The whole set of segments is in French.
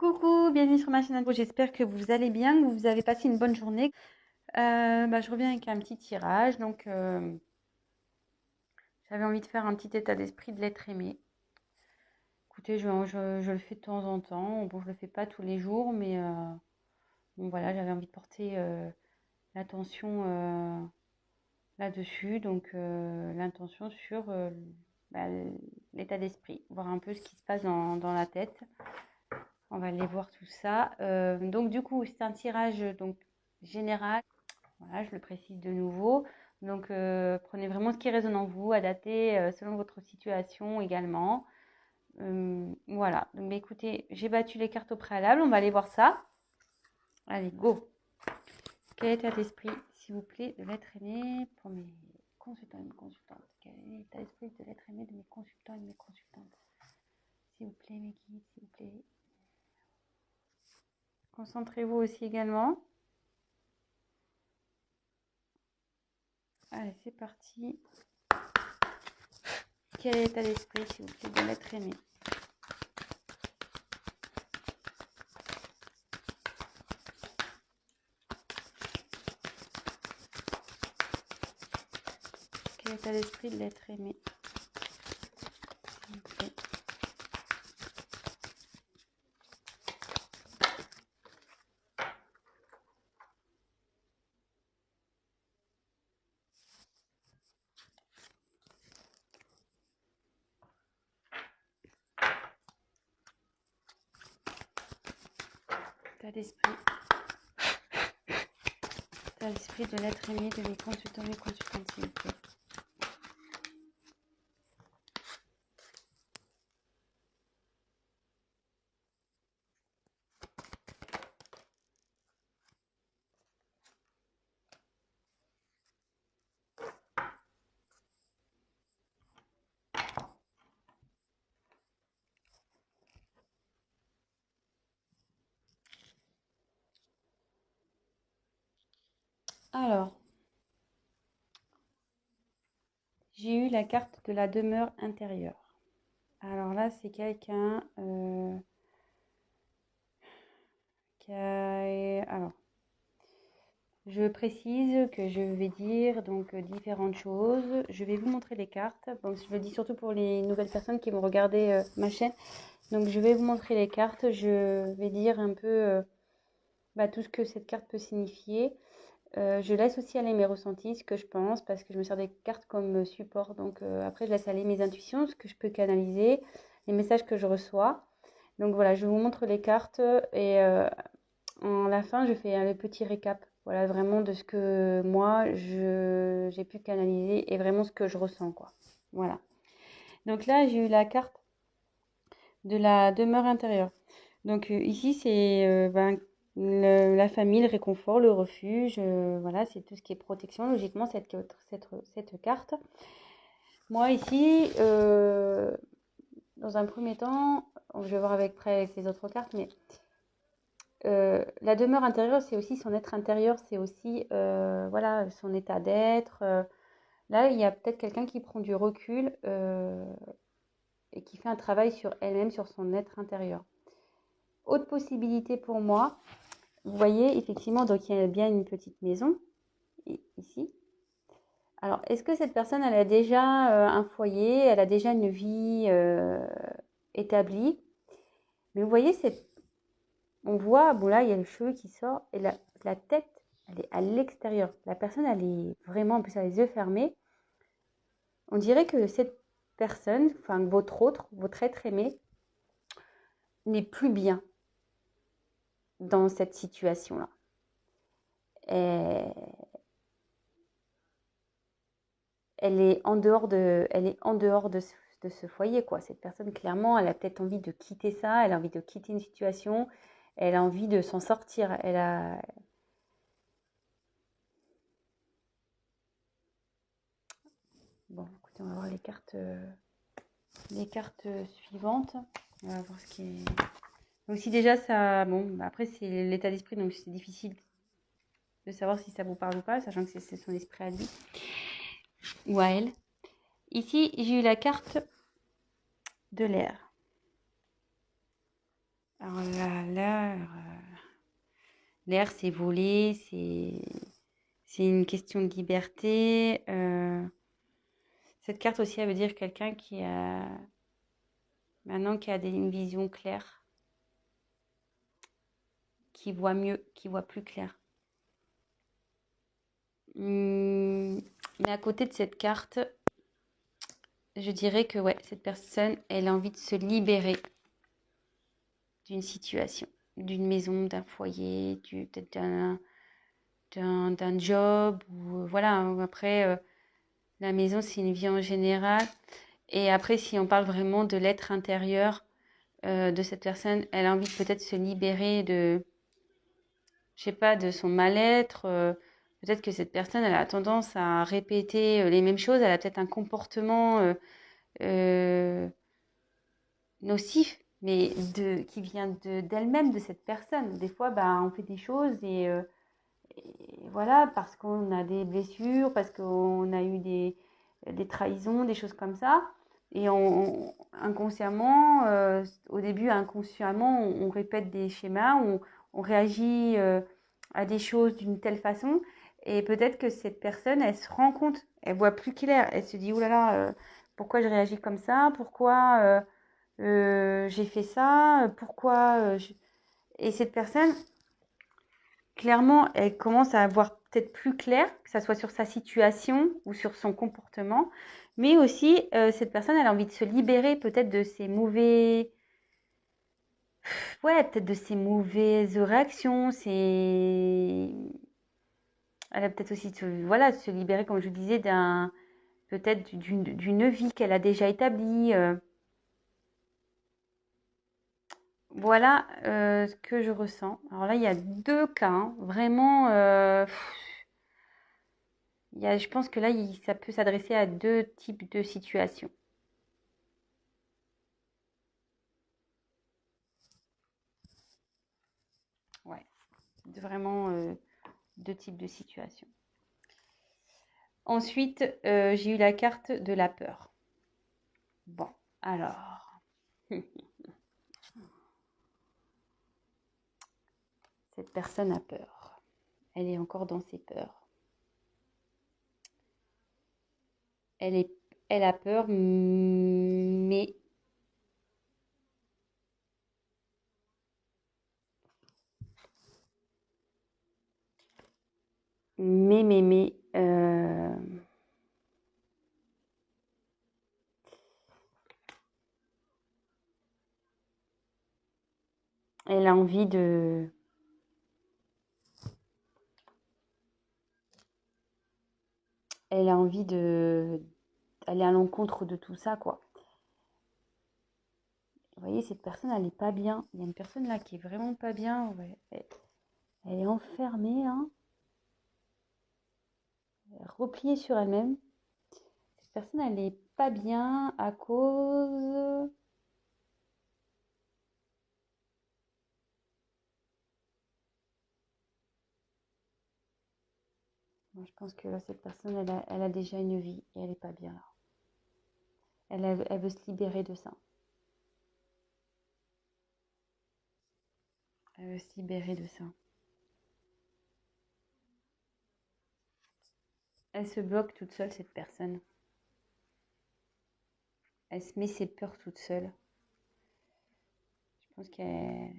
Coucou, bienvenue sur ma chaîne Info. J'espère que vous allez bien, que vous avez passé une bonne journée. Je reviens avec un petit tirage. Donc, j'avais envie de faire un petit état d'esprit de l'être aimé. Écoutez, je le fais de temps en temps. Bon, je le fais pas tous les jours, mais bon, voilà, j'avais envie de porter l'attention là-dessus. Donc, l'intention sur bah, l'état d'esprit, voir un peu ce qui se passe dans la tête. On va aller voir tout ça. Donc du coup, c'est un tirage donc général. Voilà, je le précise de nouveau. Donc prenez vraiment ce qui résonne en vous, adaptez selon votre situation également. Voilà. Donc écoutez, j'ai battu les cartes au préalable. On va aller voir ça. Allez, go. Quel état d'esprit, s'il vous plaît, de l'être aimé pour mes consultants et mes consultantes? Quel est l'état d'esprit de l'être aimé de mes consultants et de mes consultantes? S'il vous plaît, mes guides, s'il vous plaît. Concentrez-vous aussi également. Allez, c'est parti. Quel est l'état d'esprit, s'il vous plaît, de l'être aimé? Quel est l'état d'esprit de l'être aimé, s'il vous plaît? État d'esprit. État d'esprit de l'être aimé de mes consultants, mes consultantes, s'il vous plaît. Alors, j'ai eu la carte de la demeure intérieure. Alors là, c'est quelqu'un qui a... Alors, je précise que je vais dire donc différentes choses. Je vais vous montrer les cartes. Donc, je le dis surtout pour les nouvelles personnes qui vont regarder ma chaîne. Donc, je vais vous montrer les cartes. Je vais dire un peu tout ce que cette carte peut signifier. Je laisse aussi aller mes ressentis, ce que je pense, parce que je me sers des cartes comme support. Donc après, je laisse aller mes intuitions, ce que je peux canaliser, les messages que je reçois. Donc voilà, je vous montre les cartes et en la fin, je fais un petit récap. Voilà, vraiment de ce que moi, j'ai pu canaliser et vraiment ce que je ressens, quoi. Voilà. Donc là, j'ai eu la carte de la demeure intérieure. Donc ici, c'est la famille, le réconfort, le refuge. Voilà, c'est tout ce qui est protection, logiquement, cette carte. Moi, ici, dans un premier temps, je vais voir avec les autres cartes, mais la demeure intérieure, c'est aussi son être intérieur, c'est aussi voilà, son état d'être. Là, il y a peut-être quelqu'un qui prend du recul et qui fait un travail sur elle-même, sur son être intérieur. Autre possibilité pour moi, vous voyez, effectivement, donc il y a bien une petite maison, ici. Alors, est-ce que cette personne, elle a déjà un foyer, elle a déjà une vie établie? Mais vous voyez, on voit, bon là, il y a le cheveu qui sort, et la tête, elle est à l'extérieur. La personne, elle est vraiment, en plus, elle a les yeux fermés. On dirait que cette personne, enfin, votre être aimé, n'est plus bien dans cette situation-là. Elle est en dehors de ce foyer, quoi. Cette personne, clairement, elle a peut-être envie de quitter ça, elle a envie de quitter une situation, elle a envie de s'en sortir. Bon, écoutez, on va voir les cartes suivantes. On va voir ce qui est... Donc si déjà ça... Bon, après, c'est l'état d'esprit, donc c'est difficile de savoir si ça vous parle ou pas, sachant que c'est son esprit à lui ou à elle. Ici, j'ai eu la carte de l'air. Alors là, l'air, c'est voler, c'est une question de liberté. Cette carte aussi, elle veut dire quelqu'un qui a maintenant une vision claire, qui voit mieux, qui voit plus clair. Mais à côté de cette carte, je dirais que ouais, cette personne, elle a envie de se libérer d'une situation, d'une maison, d'un foyer, peut-être d'un job. Ou, voilà, après, la maison, c'est une vie en général. Et après, si on parle vraiment de l'être intérieur de cette personne, elle a envie de peut-être se libérer de, je sais pas, de son mal-être. Peut-être que cette personne, elle a tendance à répéter les mêmes choses. Elle a peut-être un comportement euh, nocif, mais qui vient d'elle-même, de cette personne. Des fois, bah, on fait des choses et voilà, parce qu'on a des blessures, parce qu'on a eu des trahisons, des choses comme ça. Et inconsciemment, au début, inconsciemment, on répète des schémas, on réagit à des choses d'une telle façon. Et peut-être que cette personne, elle se rend compte, elle voit plus clair. Elle se dit, oh là là, pourquoi je réagis comme ça? Pourquoi j'ai fait ça? Pourquoi Et cette personne, clairement, elle commence à avoir peut-être plus clair, que ça soit sur sa situation ou sur son comportement. Mais aussi, cette personne, elle a envie de se libérer peut-être de ses mauvais... Ouais, peut-être de ses mauvaises réactions. Elle a peut-être aussi voilà, de se libérer, comme je disais, peut-être d'une vie qu'elle a déjà établie. Voilà ce que je ressens. Alors là, il y a deux cas, hein, vraiment. Je pense que là, ça peut s'adresser à deux types de situations. Ouais, vraiment deux types de situations. Ensuite, j'ai eu la carte de la peur. Bon, alors, cette personne a peur. Elle est encore dans ses peurs. Elle a peur, mais, elle a envie de... Elle a envie de... Elle est à l'encontre de tout ça, quoi. Vous voyez, cette personne, elle n'est pas bien. Il y a une personne là qui est vraiment pas bien. Ouais. Elle est enfermée, hein, repliée sur elle-même. Cette personne, elle n'est pas bien à cause... Moi, je pense que là, cette personne, elle a déjà une vie et elle n'est pas bien là. Elle veut se libérer de ça. Elle veut se libérer de ça. Elle se bloque toute seule, cette personne. Elle se met ses peurs toute seule. Je pense qu'elle...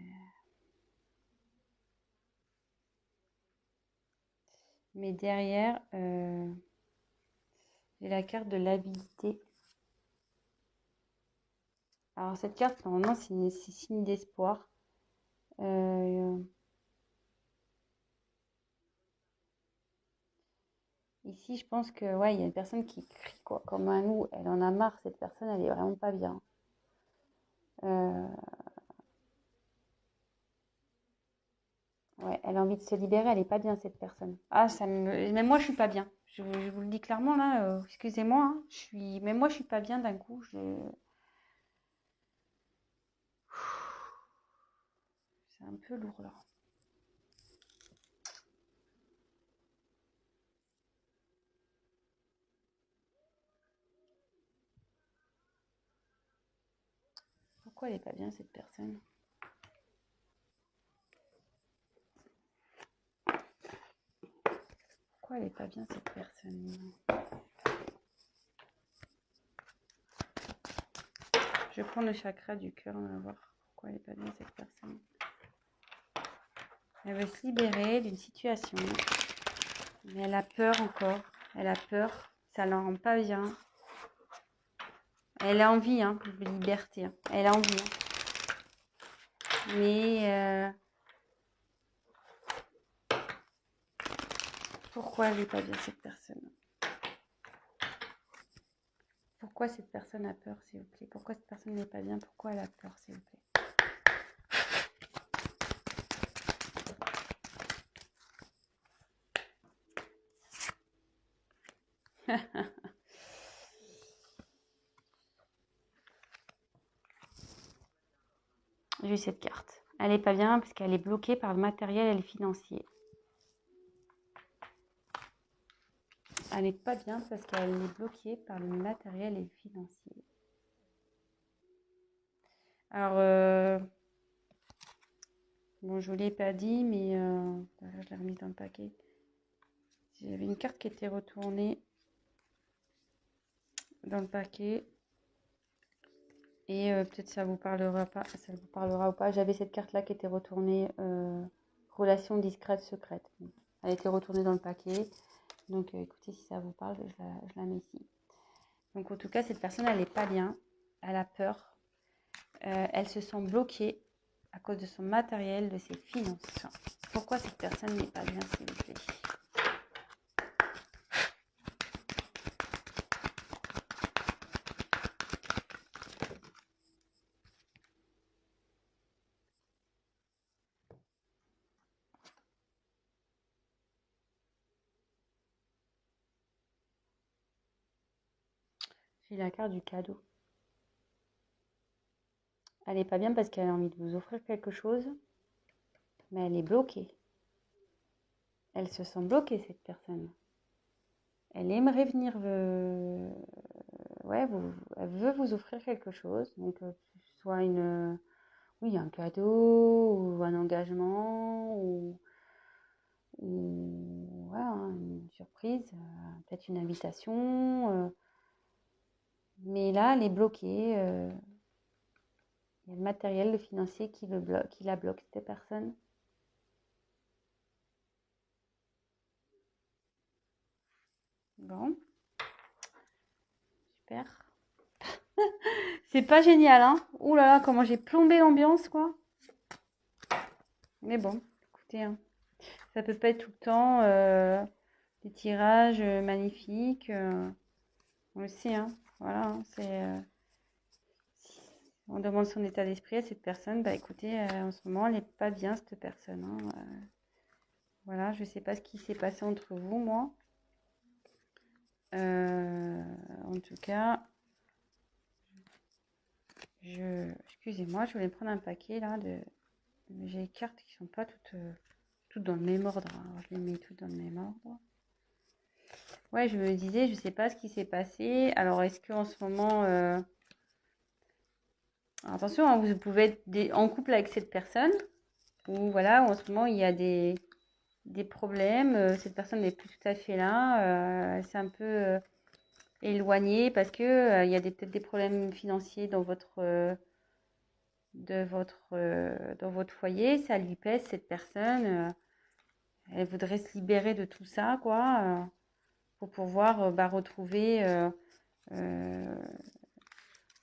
Mais derrière, j'ai la carte de l'habilité. Alors cette carte, normalement, c'est signe d'espoir. Ici, je pense que ouais, il y a une personne qui crie quoi, comme un loup. Elle en a marre, cette personne, elle est vraiment pas bien. Euh, ouais, elle a envie de se libérer, elle est pas bien cette personne. Ah, même moi, je suis pas bien. Je vous le dis clairement là. Excusez-moi, hein, même moi, je suis pas bien d'un coup. C'est un peu lourd là. Pourquoi elle est pas bien cette personne? Pourquoi elle n'est pas bien cette personne? Je prends le chakra du cœur, on va voir pourquoi elle n'est pas bien cette personne. Elle veut se libérer d'une situation, mais elle a peur encore. Elle a peur, ça ne la rend pas bien. Elle a envie de liberté, elle a envie. Mais pourquoi elle n'est pas bien cette personne? Pourquoi cette personne a peur, s'il vous plaît? Pourquoi cette personne n'est pas bien? Pourquoi elle a peur, s'il vous plaît? J'ai eu cette carte. Elle n'est pas bien parce qu'elle est bloquée par le matériel et le financier. Elle n'est pas bien parce qu'elle est bloquée par le matériel et le financier. Alors, bon, je ne vous l'ai pas dit, mais je l'ai remise dans le paquet. J'avais une carte qui était retournée dans le paquet. Et peut-être ça vous parlera pas, ça vous parlera ou pas. J'avais cette carte-là qui était retournée, relation discrète, secrète. Elle était retournée dans le paquet. Donc écoutez, si ça vous parle, je la mets ici. Donc en tout cas, cette personne, elle n'est pas bien. Elle a peur. Elle se sent bloquée à cause de son matériel, de ses finances. Pourquoi cette personne n'est pas bien, s'il vous plaît? J'ai la carte du cadeau. Elle n'est pas bien parce qu'elle a envie de vous offrir quelque chose, mais elle est bloquée. Elle se sent bloquée, cette personne. Elle aimerait venir, ouais, elle veut vous offrir quelque chose, donc soit oui, un cadeau ou un engagement ou voilà, une surprise, peut-être une invitation. Mais là, elle est bloquée. Il y a le matériel, le financier qui la bloque, cette personne. Bon, super. C'est pas génial, hein? Ouh là là, comment j'ai plombé l'ambiance, quoi. Mais bon, écoutez, hein, ça peut pas être tout le temps des tirages magnifiques. On le sait, hein. Voilà, hein, si on demande son état d'esprit à cette personne, bah écoutez, en ce moment, elle n'est pas bien, cette personne, hein. Voilà, je sais pas ce qui s'est passé entre vous, moi. En tout cas, excusez-moi, je voulais prendre un paquet là j'ai les cartes qui sont pas toutes dans le même ordre, hein. Alors, je les mets toutes dans le même ordre. Ouais, je me disais, je sais pas ce qui s'est passé. Alors, est-ce qu'en ce moment, attention, hein, vous pouvez être en couple avec cette personne, ou voilà, en ce moment il y a des problèmes. Cette personne n'est plus tout à fait là. Elle s'est un peu éloignée parce que il y a peut-être des problèmes financiers dans votre foyer. Ça lui pèse, cette personne. Elle voudrait se libérer de tout ça, quoi, pour pouvoir retrouver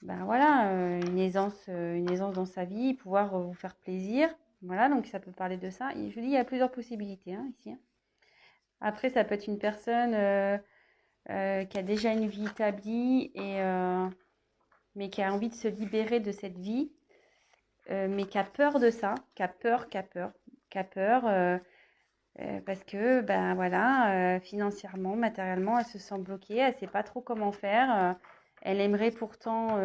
voilà, une aisance dans sa vie, pouvoir vous faire plaisir. Voilà, donc ça peut parler de ça. Et je vous dis, il y a plusieurs possibilités, hein, ici. Après, ça peut être une personne qui a déjà une vie établie, mais qui a envie de se libérer de cette vie, mais qui a peur de ça, qui a peur, parce que, ben voilà, financièrement, matériellement, elle se sent bloquée, elle ne sait pas trop comment faire. Elle aimerait pourtant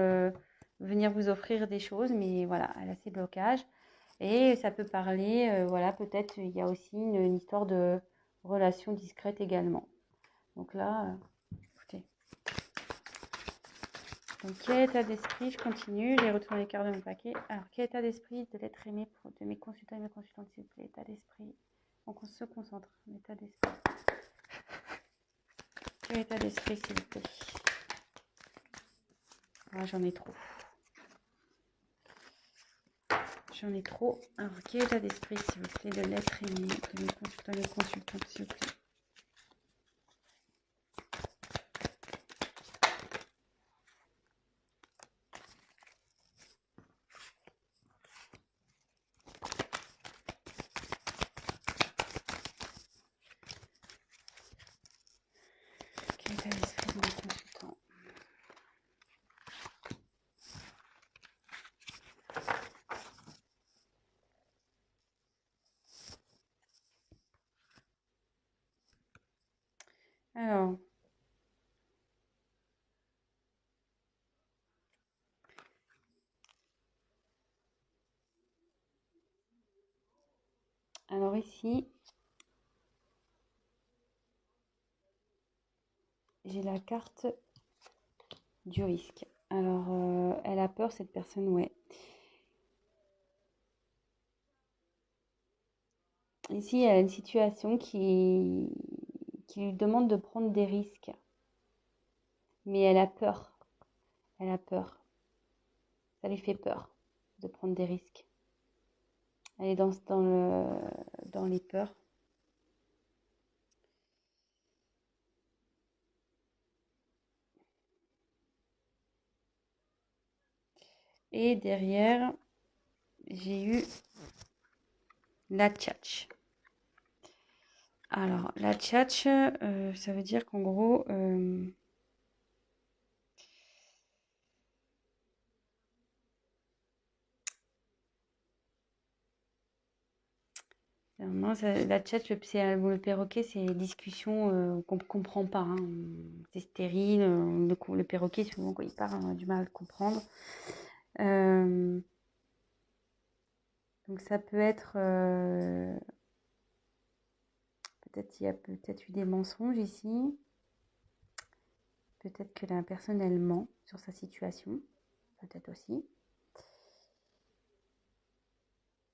venir vous offrir des choses, mais voilà, elle a ses blocages. Et ça peut parler, voilà, peut-être il y a aussi une histoire de relation discrète également. Donc là, écoutez. Donc, quel état d'esprit? Je continue, j'ai retourné les cartes de mon paquet. Alors, quel état d'esprit de l'être aimé de mes consultants et mes consultantes, s'il vous plaît? État d'esprit. On se concentre, l'état d'esprit. Quel état d'esprit, s'il vous plaît? Ah, j'en ai trop. J'en ai trop. Alors, quel état d'esprit, s'il vous plaît, de l'être aimé, de mes consultants et mes consultantes, s'il vous plaît? Quel état d'esprit de mes consultants? Alors ici, j'ai la carte du risque. Alors, elle a peur, cette personne, ouais. Ici, elle a une situation qui lui demande de prendre des risques. Mais elle a peur. Elle a peur. Ça lui fait peur de prendre des risques. Elle est dans les peurs. Et derrière, j'ai eu la tchatch. Alors, la tchatch, ça veut dire qu'en gros, non, la tchatch, le perroquet, c'est des discussions qu'on ne comprend pas, hein. C'est stérile. Le perroquet, souvent, quand il parle, on a du mal à le comprendre. Donc, ça peut être... peut-être il y a peut-être eu des mensonges ici. Peut-être que la personne, elle ment sur sa situation. Peut-être aussi.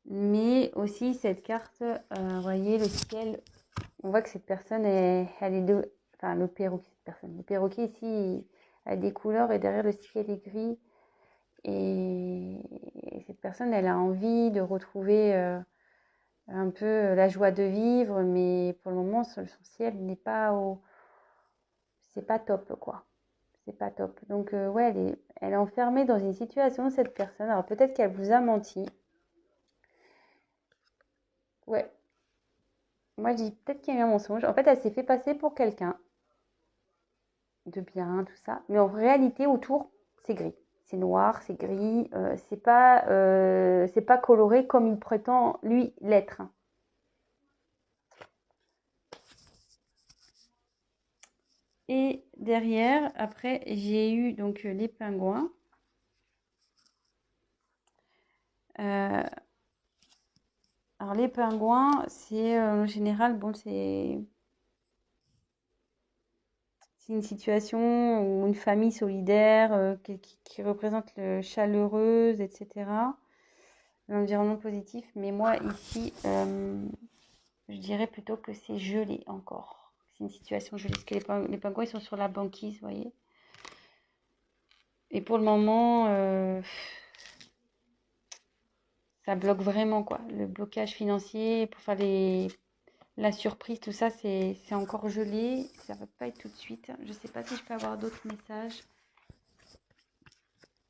Mais aussi, cette carte, vous voyez, le ciel, on voit que cette personne, elle est de... Enfin, le perroquet, cette personne. Le perroquet, ici, a des couleurs et derrière, le ciel est gris. Et cette personne, elle a envie de retrouver un peu la joie de vivre. Mais pour le moment, son ciel n'est pas au... C'est pas top, quoi. C'est pas top. Donc, ouais, elle est enfermée dans une situation, cette personne. Alors, peut-être qu'elle vous a menti. Ouais. Moi, je dis peut-être qu'il y a eu un mensonge. En fait, elle s'est fait passer pour quelqu'un de bien, tout ça. Mais en réalité, autour, c'est gris. C'est noir, c'est gris. C'est pas coloré comme il prétend, lui, l'être. Et derrière, après, j'ai eu donc les pingouins. Euh, alors, les pingouins, c'est en général, bon, c'est une situation ou une famille solidaire qui représente le chaleureuse, etc. L'environnement positif. Mais moi, ici, je dirais plutôt que c'est gelé encore. C'est une situation gelée. Parce que les pingouins, ils sont sur la banquise, vous voyez. Et pour le moment, ça bloque vraiment, quoi. Le blocage financier pour faire la surprise, tout ça, c'est encore gelé. Ça va pas être tout de suite. Je sais pas si je peux avoir d'autres messages.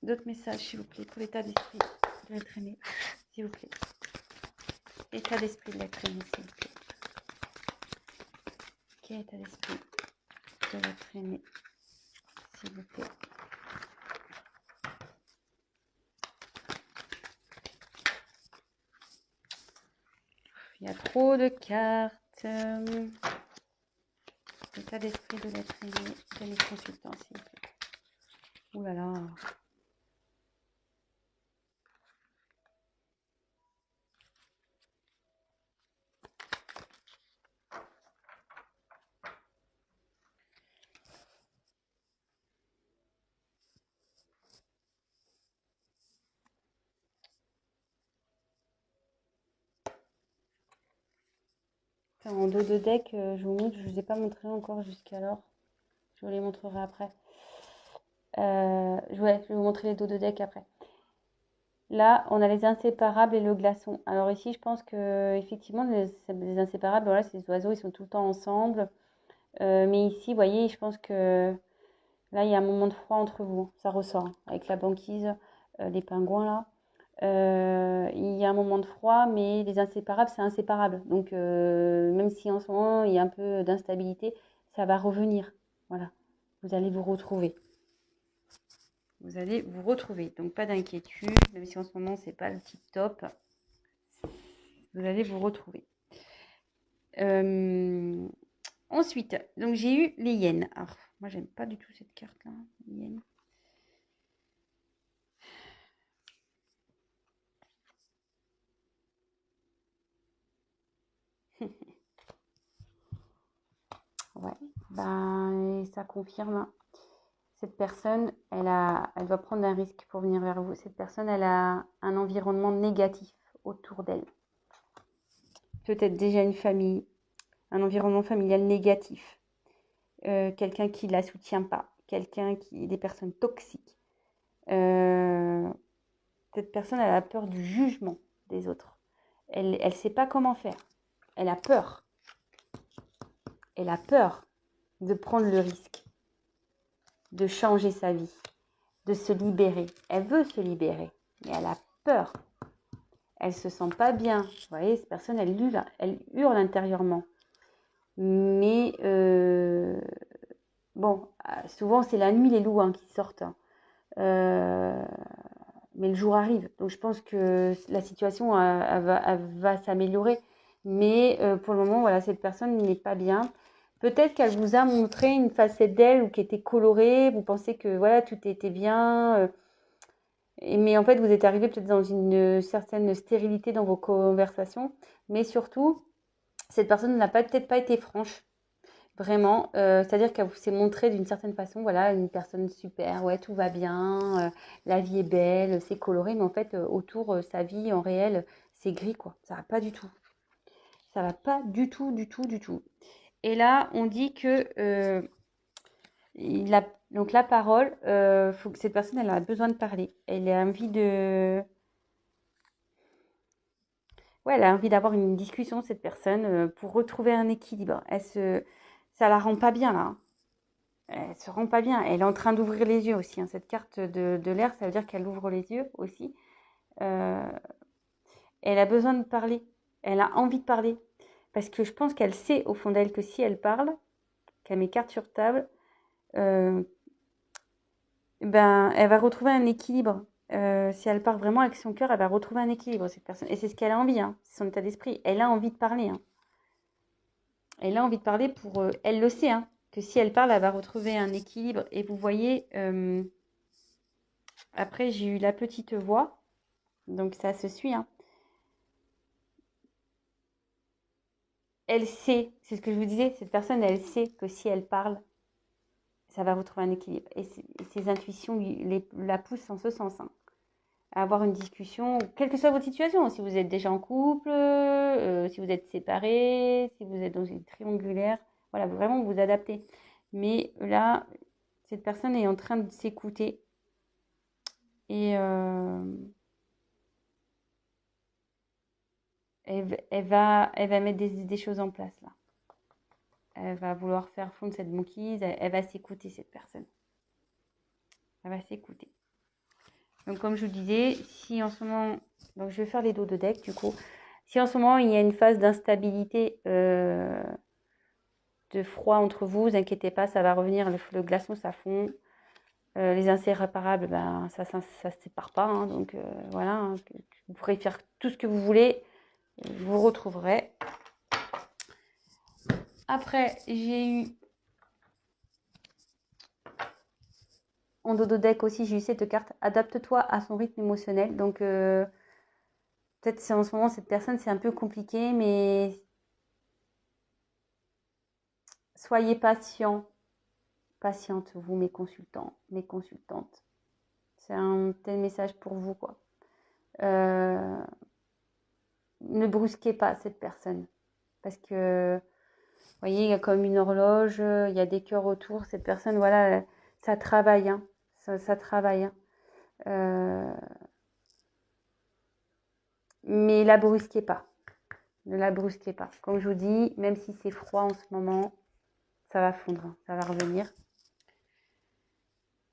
D'autres messages, s'il vous plaît, pour l'état d'esprit de l'être aimé, s'il vous plaît. État d'esprit de l'être aimé, s'il vous plaît. Quel état d'esprit de l'être aimé, s'il vous plaît. Il y a trop de cartes. L'état d'esprit de l'être aimé de mes consultants, s'il vous plaît. Ouh là là. En dos de deck, je vous montre, je ne vous ai pas montré encore jusqu'alors. Je vous les montrerai après. Je vais vous montrer les dos de deck après. Là, on a les inséparables et le glaçon. Alors ici, je pense que effectivement, les inséparables, voilà, ces oiseaux, ils sont tout le temps ensemble. Mais ici, vous voyez, je pense que là, il y a un moment de froid entre vous. Ça ressort avec la banquise, les pingouins là. Il y a un moment de froid, mais les inséparables, c'est inséparable. Donc, même si en ce moment, il y a un peu d'instabilité, ça va revenir. Voilà, vous allez vous retrouver. Vous allez vous retrouver. Donc, pas d'inquiétude, même si en ce moment, c'est pas le tip top. Vous allez vous retrouver. Ensuite, donc j'ai eu les hyènes. Alors, moi, j'aime pas du tout cette carte-là, les hyènes. Ouais, ben, ça confirme. Cette personne, elle doit prendre un risque pour venir vers vous. Cette personne, elle a un environnement négatif autour d'elle. Peut-être déjà une famille, un environnement familial négatif. Quelqu'un qui ne la soutient pas. Des personnes toxiques. Cette personne, elle a peur du jugement des autres. Elle ne sait pas comment faire. Elle a peur. Elle a peur de prendre le risque, de changer sa vie, de se libérer. Elle veut se libérer, mais elle a peur. Elle ne se sent pas bien. Vous voyez, cette personne, elle hurle intérieurement. Mais bon, souvent, c'est la nuit les loups qui sortent. Mais le jour arrive. Donc, je pense que la situation elle va s'améliorer. Mais pour le moment, voilà, cette personne n'est pas bien. Peut-être qu'elle vous a montré une facette d'elle ou qui était colorée. Vous pensez que voilà, tout était bien. Mais en fait, vous êtes arrivé peut-être dans une certaine stérilité dans vos conversations. Mais surtout, cette personne n'a peut-être pas été franche. Vraiment, c'est-à-dire qu'elle vous s'est montrée d'une certaine façon, voilà, une personne super, ouais, tout va bien, la vie est belle, c'est coloré, mais en fait, autour, sa vie en réel, c'est gris, quoi. Ça va pas du tout. Ça va pas du tout, du tout, du tout. Et là, on dit que donc la parole, faut que cette personne, elle a besoin de parler. Elle a envie de, ouais, elle a envie d'avoir une discussion, cette personne, pour retrouver un équilibre. Ça la rend pas bien là, hein. Elle se rend pas bien. Elle est en train d'ouvrir les yeux aussi, hein. Cette carte de l'air, ça veut dire qu'elle ouvre les yeux aussi. Euh, Elle a besoin de parler. Elle a envie de parler. Parce que je pense qu'elle sait au fond d'elle que si elle parle, qu'elle met carte sur table, euh, ben, elle va retrouver un équilibre. Si elle part vraiment avec son cœur, elle va retrouver un équilibre, cette personne. Et c'est ce qu'elle a envie, hein. C'est son état d'esprit. Elle a envie de parler, hein. Elle a envie de parler pour... elle le sait, hein, que si elle parle, elle va retrouver un équilibre. Et vous voyez, après, j'ai eu la petite voix. Donc, ça se suit, hein. Elle sait, c'est ce que je vous disais, cette personne, elle sait que si elle parle, ça va retrouver un équilibre. Et ses intuitions la poussent en ce sens, hein, à avoir une discussion, quelle que soit votre situation. Si vous êtes déjà en couple, si vous êtes séparés, si vous êtes dans une triangulaire, voilà, vraiment vous adaptez. Mais là, cette personne est en train de s'écouter et elle va mettre des choses en place là. Elle va vouloir faire fondre cette banquise, elle va s'écouter cette personne. Elle va s'écouter. Donc comme je vous disais, si en ce moment, donc je vais faire les dos de deck du coup. Si en ce moment il y a une phase d'instabilité, de froid entre vous, vous inquiétez pas, ça va revenir. Le glaçon ça fond. Les inséparables, ben ça se sépare pas, hein, donc voilà, hein, vous pourrez faire tout ce que vous voulez, vous retrouverez. Après, j'ai eu en dodo deck aussi, j'ai eu cette carte. Adapte-toi à son rythme émotionnel. Donc peut-être c'est en ce moment cette personne c'est un peu compliqué, mais soyez patient, patiente vous mes consultants, mes consultantes. C'est un tel message pour vous quoi. Ne brusquez pas cette personne parce que voyez, il y a comme une horloge, il y a des cœurs autour. Cette personne, voilà, ça travaille, hein. Ça travaille, hein. Mais la brusquez pas. Ne la brusquez pas. Comme je vous dis, même si c'est froid en ce moment, ça va fondre, hein, ça va revenir.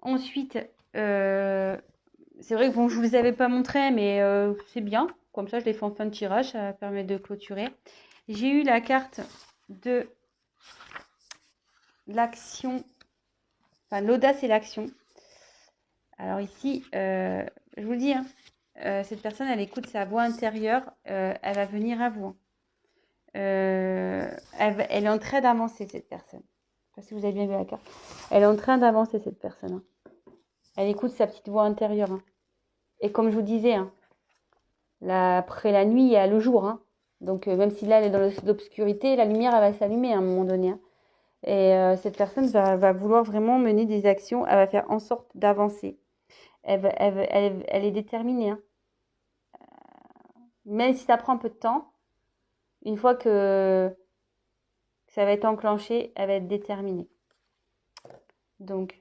Ensuite, c'est vrai que bon, je vous avais pas montré, mais c'est bien. Comme ça, je l'ai fait en fin de tirage, ça permet de clôturer. J'ai eu la carte de l'action, enfin l'audace et l'action. Alors ici, je vous le dis, hein, cette personne, elle écoute sa voix intérieure, elle va venir à vous, hein. Elle est en train d'avancer, cette personne. Je ne sais pas si vous avez bien vu la carte. Elle est en train d'avancer, cette personne, hein. Elle écoute sa petite voix intérieure, hein. Et comme je vous disais, hein, après la nuit, il y a le jour, hein. Donc même si là, elle est dans l'obscurité, la lumière, elle va s'allumer à un moment donné, hein. Et cette personne va vouloir vraiment mener des actions. Elle va faire en sorte d'avancer. Elle est déterminée, hein. Même si ça prend un peu de temps, une fois que ça va être enclenché, elle va être déterminée. Donc,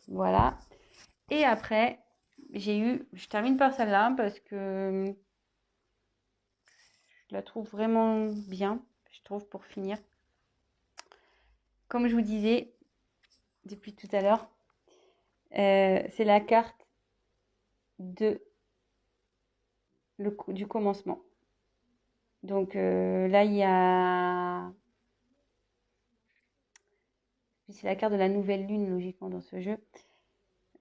voilà. Et après, je termine par celle-là parce que je la trouve vraiment bien, je trouve, pour finir. Comme je vous disais depuis tout à l'heure, c'est la carte du commencement. Donc là, il y a... C'est la carte de la nouvelle lune, logiquement, dans ce jeu.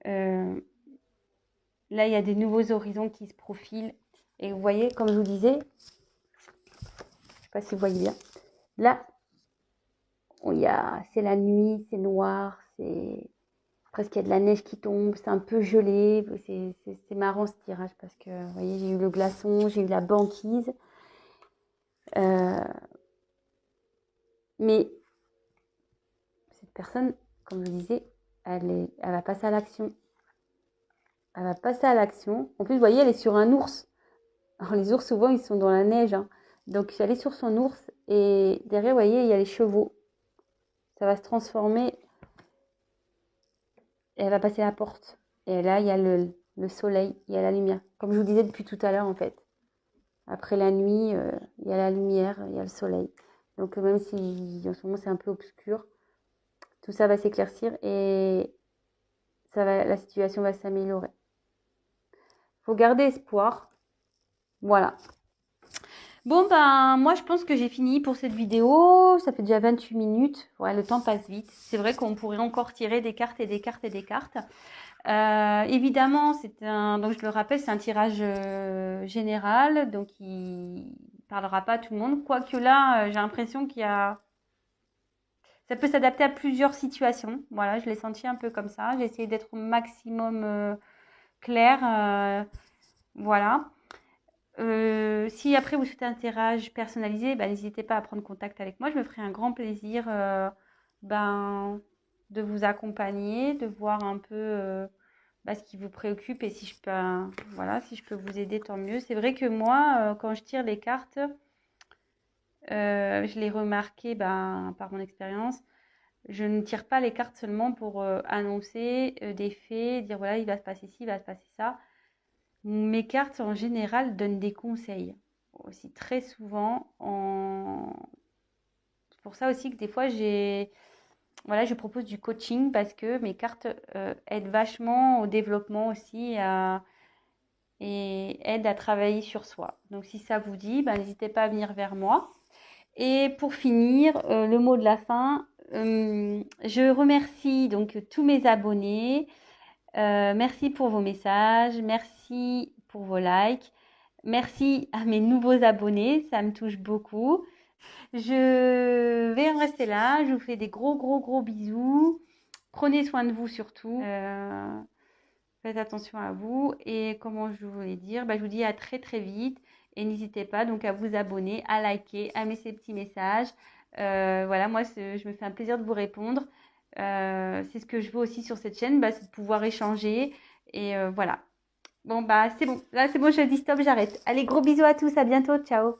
Là, il y a des nouveaux horizons qui se profilent. Et vous voyez, comme je vous disais, je ne sais pas si vous voyez bien, là, c'est la nuit, c'est noir, c'est presque il y a de la neige qui tombe, c'est un peu gelé. C'est marrant ce tirage parce que, vous voyez, j'ai eu le glaçon, j'ai eu la banquise. Mais cette personne, comme je disais, elle va passer à l'action. Elle va passer à l'action. En plus, vous voyez, elle est sur un ours. Alors, les ours, souvent, ils sont dans la neige, hein. Donc, elle est sur son ours. Et derrière, vous voyez, il y a les chevaux. Ça va se transformer. Et elle va passer la porte. Et là, il y a le soleil, il y a la lumière. Comme je vous disais depuis tout à l'heure, en fait. Après la nuit, il y a la lumière, il y a le soleil. Donc, même si en ce moment, c'est un peu obscur, tout ça va s'éclaircir et la situation va s'améliorer. Il faut garder espoir. Voilà. Bon, ben, moi, je pense que j'ai fini pour cette vidéo. Ça fait déjà 28 minutes. Ouais, le temps passe vite. C'est vrai qu'on pourrait encore tirer des cartes et des cartes et des cartes. Évidemment, donc je le rappelle, c'est un tirage général. Donc, il parlera pas à tout le monde. Quoique là, j'ai l'impression ça peut s'adapter à plusieurs situations. Voilà, je l'ai senti un peu comme ça. J'ai essayé d'être au maximum claire. Voilà. Si après vous souhaitez un tirage personnalisé, n'hésitez pas à prendre contact avec moi. Je me ferai un grand plaisir de vous accompagner, de voir un peu ce qui vous préoccupe et si je peux vous aider, tant mieux. C'est vrai que moi, quand je tire les cartes, je l'ai remarqué par mon expérience. Je ne tire pas les cartes seulement pour annoncer des faits, dire voilà, il va se passer ci, il va se passer ça. Mes cartes, en général, donnent des conseils. Aussi, très souvent. C'est pour ça aussi que des fois, je propose du coaching parce que mes cartes aident vachement au développement aussi et aident à travailler sur soi. Donc, si ça vous dit, n'hésitez pas à venir vers moi. Et pour finir, le mot de la fin, je remercie donc tous mes abonnés. Merci pour vos messages, merci pour vos likes, merci à mes nouveaux abonnés, ça me touche beaucoup. Je vais en rester là, je vous fais des gros gros gros bisous. Prenez soin de vous surtout. Faites attention à vous et comment je voulais dire, je vous dis à très très vite et n'hésitez pas donc à vous abonner, à liker, à mettre ces petits messages. Voilà, moi je me fais un plaisir de vous répondre. C'est ce que je veux aussi sur cette chaîne, c'est de pouvoir échanger et voilà. Bon c'est bon, là c'est bon, je dis stop, j'arrête. Allez, gros bisous à tous, à bientôt, ciao.